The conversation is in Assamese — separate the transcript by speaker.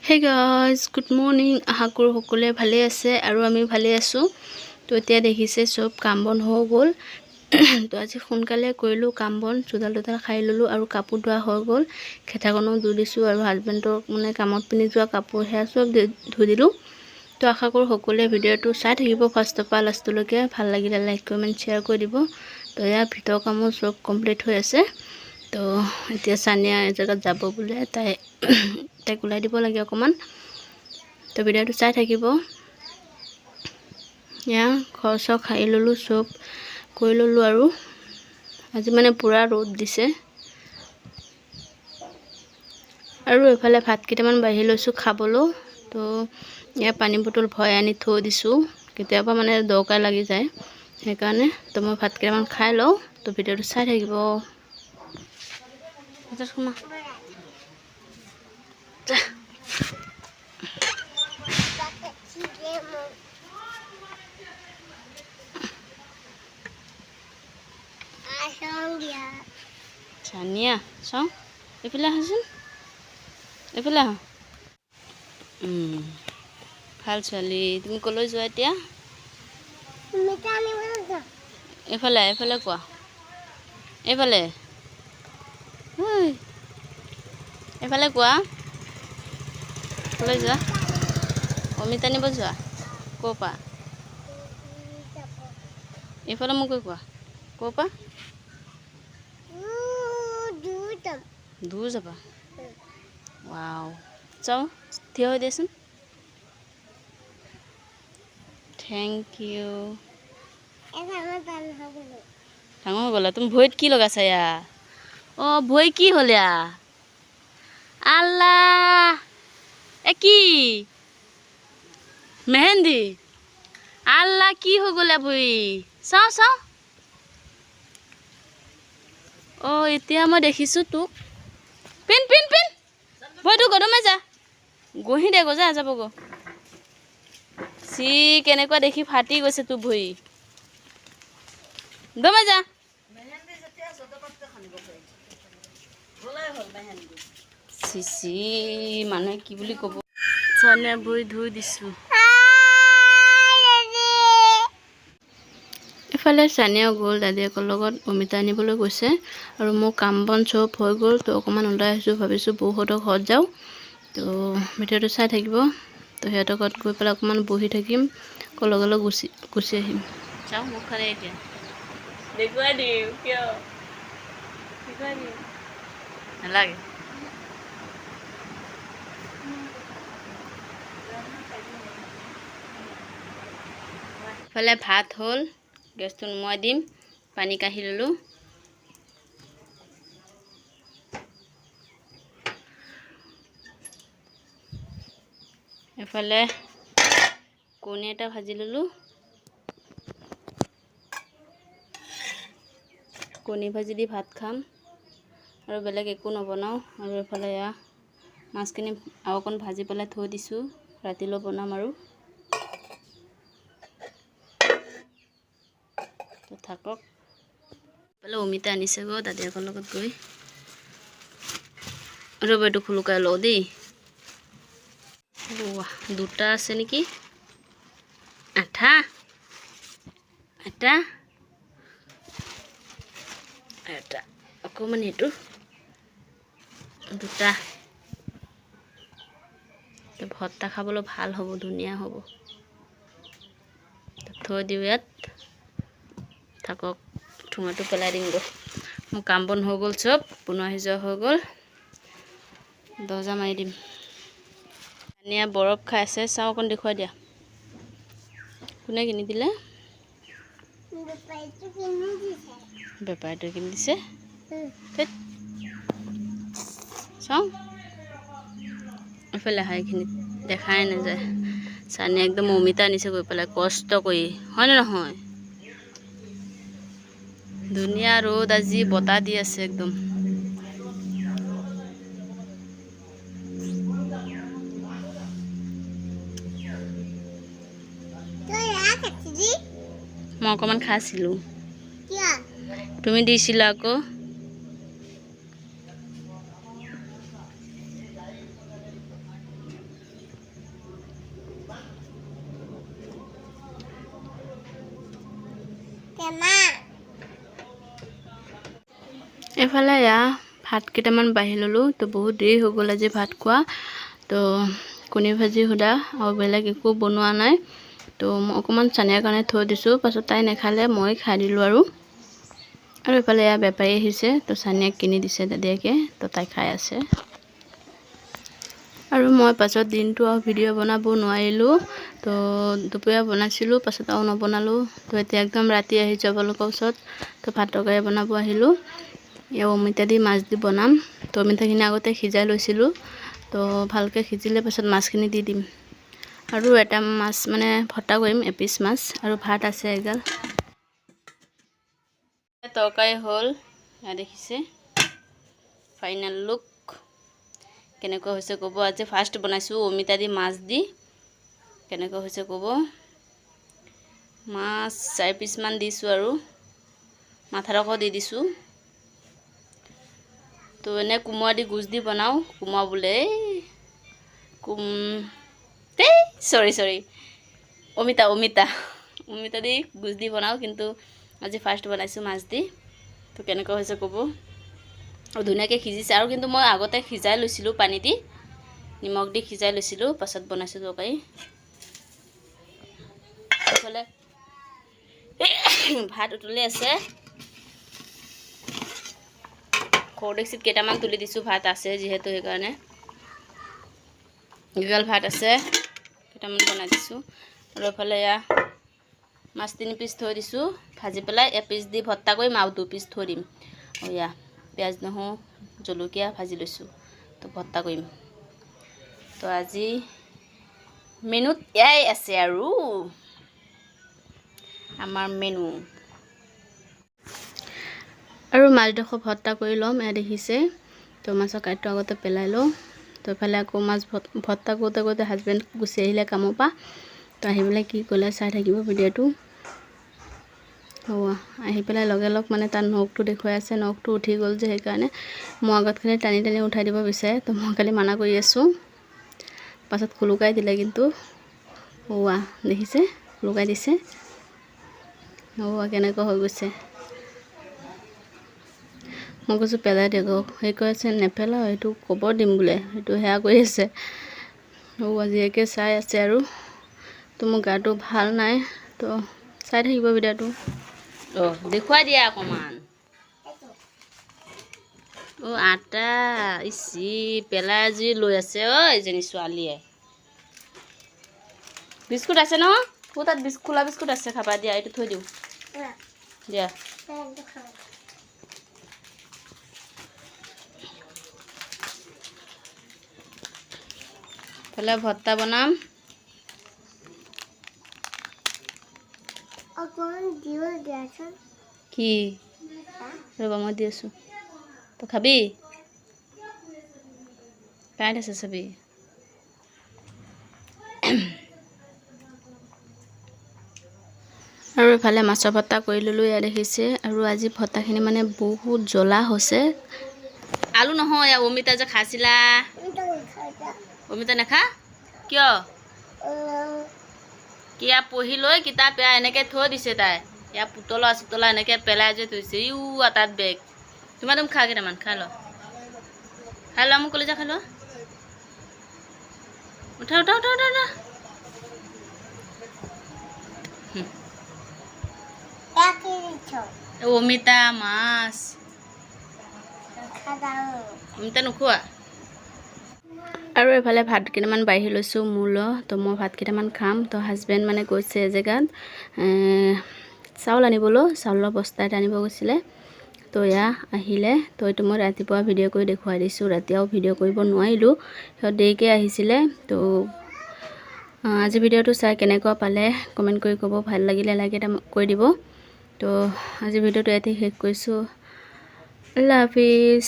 Speaker 1: Hey guys, good morning. আশা কৰো সকলোৱে ভালে আছে আৰু আমি ভালে আছো। তো এতিয়া দেখিছে সব কাম বন হৈ গল। তো আজি সোনকালে কৰিলো কাম বন, চুদাল দুদাল খাই ললো আৰু কাপোৰ ধোৱা হৈ গল। খেতাকনো ধুই দিছো আৰু হাজবেণ্ডক মানে কামত পিনি যোৱা কাপোৰ হেয়া সব ধুই দিলো। তো আশা কৰো সকলোৱে ভিডিওটো চাই থাকিব ফাৰ্ষ্ট পৰা লাষ্টলৈকে। ভাল লাগিলে লাইক কমেন্ট শেয়াৰ কৰি দিব। তো ইয়া ভিডিও কামো সব কমপ্লিট হৈ আছে। তো এতিয়া সানিয়া এজেগাত যাব বুলে, তাইক ওলাই দিব লাগে অকমান। তো ভিডিওটো চাই থাকিব। ইয়া খৰচ খাই ললো, সব কৰি ললো আৰু আজি মানে পুৰা ৰ'দ দিছে। আৰু এফালে ভাত কেইটামান বাঢ়ি লৈছো খাবলৈ। তো ইয়া পানী বটল ভৰাই আনি থৈ দিছো, কেতিয়াবা মানে দৰকাৰ লাগি যায় সেইকাৰণে। তো মই ভাত কেইটামান খাই লওঁ। তো ভিডিওটো চাই থাকিব। Sania, song, ipilah hasil, ipilah. Hal cali, tumi kalau jual dia? Ipilah kuah, ipilah kuah, kalau jual, omita ni berjual, kopa, ipilah muka kuah, kopa. Dua apa? Wow. So, Theo desun. Thank you. Tanggung bola, tum void ki loga saya. Oh, void ki holia. Allah. Eki. Mehendi. Allah ki ho gola void. Sao. Oh, এতিয়া মই দেখিছো তোক। পিন ভয়টো গদমে যা, গহি দে গজা যাব গো। সি কেনেকুৱা দেখি ফাটি গৈছে তোৰ ভৰি। দমে যা। চিচি মানুহে কি বুলি ক'ব। চানে ভৰি ধুই দিছো। এফালে সানিয়া গ'ল দাদিয়েকৰ লগত অমিতা আনিবলৈ গৈছে আৰু মোৰ কাম বন সব হৈ গ'ল। তো অকমান ওলাই আহিছো, ভাবিছো বৌহঁতৰ ঘৰত যাওঁ। তো ভিডিওটো চাই থাকিব। তো সিহঁতৰ ঘৰত গৈ পেলাই অকমান বহি থাকিম, কলগলৈ গুচি আহিম। চাওঁ মোক খালে এতিয়া দেখুৱাই দিম কিয় দেখুৱাই দিম নালাগে। ফালে ভাত হ'ল, গেছটো নুমাই দিম, পানী কাঢ়ি ললো। এফালে কণী এটা ভাজি ললো, কণী ভাজি দি ভাত খাম আৰু বেলেগ একো নবনাও। আৰু এফালে এয়া মাছখিনি আৰু অকণ ভাজি পেলাই থৈ দিছো, ৰাতিলৈ বনাম আৰু। তো থাকক। পেলে অমিতা আনিছে গো দাদিয়েকৰ লগত গৈ। ৰ'ব এইটো খুলুকাই লওঁ দেই। দুটা আছে নেকি, আঠা এটা এটা অকমান, এইটো দুটা। ভর্তা খাবলৈ ভাল হ'ব, ধুনীয়া হ'ব। থৈ দিওঁ ইয়াত, থাকক। ঠুঙাটো পেলাই দিম গৈ। মোৰ কাম বন হৈ গ'ল, সব বনোৱা সিজোৱা হৈ গ'ল। দৰ্জা মাৰি দিম। সানিয়া বৰফ খাই আছে, চাওঁ অকণ দেখুৱাই দিয়া। কোনে কিনি দিলে? বেপাৰীটোৱে কিনি দিছে। চাওঁ এফালে হাইখিনি দেখাই নাযায়। সানিয়া একদম অমিতা আনিছে গৈ পেলাই কষ্ট কৰি, হয়নে নহয়? ধুনীয়া ৰ'দ, আজি বতাহ দি আছে একদম। মই অকমান খাইছিলো, তুমি দিছিলা আকৌ। এফালে এয়া ভাত কেইটামান বাঢ়ি ল'লোঁ। তো বহুত দেৰি হৈ গ'ল আজি ভাত খোৱা। তো কণী ভাজি সোধা আৰু বেলেগ একো বনোৱা নাই। তো মই অকণমান চানিয়াৰ কাৰণে থৈ দিছোঁ, পাছত তাই নাখালে মই খাই দিলোঁ আৰু এইফালে এয়া বেপাৰী আহিছে। তো চানিয়াক কিনি দিছে দাদাকে, তো তাই খাই আছে। আৰু মই পাছত দিনটো আৰু ভিডিঅ' বনাব নোৱাৰিলোঁ। তো দুপৰীয়া বনাইছিলোঁ, পাছত আৰু নবনালোঁ। তো এতিয়া একদম ৰাতি আহিছোঁ আপোনালোকৰ ওচৰত। তো ভাত তৰকাৰী বনাব আহিলোঁ। এয়া অমিতা দি মাছ দি বনাম। তো অমিতাখিনি আগতে সিজাই লৈছিলোঁ। তো ভালকৈ সিজিলে পাছত মাছখিনি দি দিম। আৰু এটা মাছ মানে ভৰ্তা কৰিম, এপিচ মাছ, আৰু ভাত আছে এগাল। তৰকাৰী হ'ল, এয়া দেখিছে ফাইনেল লুক কেনেকুৱা হৈছে ক'ব। আজি ফাৰ্ষ্ট বনাইছোঁ অমিতা দি মাছ দি, কেনেকুৱা হৈছে ক'ব। মাছ 4 পিচমান দিছোঁ আৰু মাথাডোখৰ দি দিছোঁ। তো এনে কোমোৰা দি গুজ দি বনাওঁ, কোমোৰা বোলে চৰি অমিতা দি গুজ দি বনাওঁ, কিন্তু আজি ফাৰ্ষ্ট বনাইছোঁ মাছ দি। তো কেনেকুৱা হৈছে ক'ব। ধুনীয়াকৈ সিজিছে, আৰু কিন্তু মই আগতে সিজাই লৈছিলোঁ, পানী দি নিমখ দি সিজাই লৈছিলোঁ, পাছত বনাইছোঁ তৰকাৰী। এইফালে ভাত উতলি আছে। সৰু ডেক্সিত কেইটামান তুলি দিছোঁ, ভাত আছে যিহেতু সেইকাৰণে। এগাল ভাত আছে, কেইটামান বনাই দিছোঁ। আৰু এইফালে এয়া মাছ 3 পিচ থৈ দিছোঁ ভাজি পেলাই, এপিচ দি ভৰ্তা কৰিম আৰু 2 পিচ থৈ দিম। আৰু এয়া পিঁয়াজ নহৰু জলকীয়া ভাজি লৈছোঁ, তো ভৰ্তা কৰিম। তো আজি মেনুত এয়াই আছে আৰু আমাৰ মেনু। আৰু মাছডোখৰ ভৰ্তা কৰি ল'ম, এয়া দেখিছে। তো মাছৰ কাঁইটটো আগতে পেলাই লওঁ। তো এফালে আকৌ মাছ ভৰ্তা কৰোঁতে হাজবেণ্ড গুচি আহিলে কামৰ পৰা। তো আহি পেলাই কি কৰিলে চাই থাকিব ভিডিঅ'টো। আহি পেলাই লগে মানে তাৰ নখটো দেখুৱাই আছে, নখটো উঠি গ'ল যে সেইকাৰণে মোৰ আগত খালি টানি উঠাই দিব বিচাৰে। তো মই খালি মানা কৰি আছোঁ, পাছত খুলুকাই দিলে কিন্তু। দেখিছে খুলুকাই দিছে। কেনেকুৱা হৈ গৈছে। মই কৈছোঁ পেলাই দিয়ক, সেই কৈ আছে নেপেলাওঁ, এইটো ক'ব দিম বোলে, সেইটো সেয়া কৰি আছে। জীয়েকে চাই আছে আৰু। তো মোৰ গাটো ভাল নাই, তো চাই থাকিব ভিডিঅ'টো। দেখুৱাই দিয়া অকণমান। আটা ইচি পেলাই আজি লৈ আছে এইজনী ছোৱালীয়ে। বিস্কুট আছে ন? তোৰ তাত খোলা বিস্কুট আছে, খাবা দিয়া। এইটো থৈ দিওঁ দিয়া। এইফালে ভৰ্তা বনাম। কি ৰ'বা মই দি আছোঁ, তই খাবি? কাইট আছে চাবি। আৰু এইফালে মাছৰ ভৰ্তা কৰি ল'লোঁ, এয়া দেখিছে। আৰু আজি ভৰ্তাখিনি মানে বহুত জ্বলা হৈছে। আলু নহয়, এয়া অমিতা যে খাইছিলা। অমিতা নাখা কিয়? কিয়া পঢ়ি লৈ কিতাপ এয়া এনেকৈ থৈ দিছে তাই। এয়া পুতলা এনেকৈ পেলাই যে থৈছে। তাত বেগ তুমি খা, কেইটামান খাই ল, মোক কলিজা খাই ল। উঠা। অমিতা মাছ, অমিতা নোখোৱা? আৰু এইফালে ভাত কেইটামান বাঢ়ি লৈছোঁ মোলৈ। তো মই ভাত কেইটামান খাম। তো হাজবেণ্ড মানে গৈছে এজেগাত চাউল আনিবলৈ, চাউলৰ বস্তা এটা আনিব গৈছিলে। তো এয়া আহিলে। তো এইটো মই ৰাতিপুৱা ভিডিঅ' কৰি দেখুৱাই দিছোঁ। ৰাতি আৰু ভিডিঅ' কৰিব নোৱাৰিলোঁ, সিহঁত দেৰিকৈ আহিছিলে। তো আজি ভিডিঅ'টো চাই কেনেকুৱা পালে কমেণ্ট কৰি ক'ব। ভাল লাগিলে লাইক এটা কৰি দিব। তো আজি ভিডিঅ'টো ইয়াতে শেষ কৰিছোঁ। আল্লাহ হাফিজ।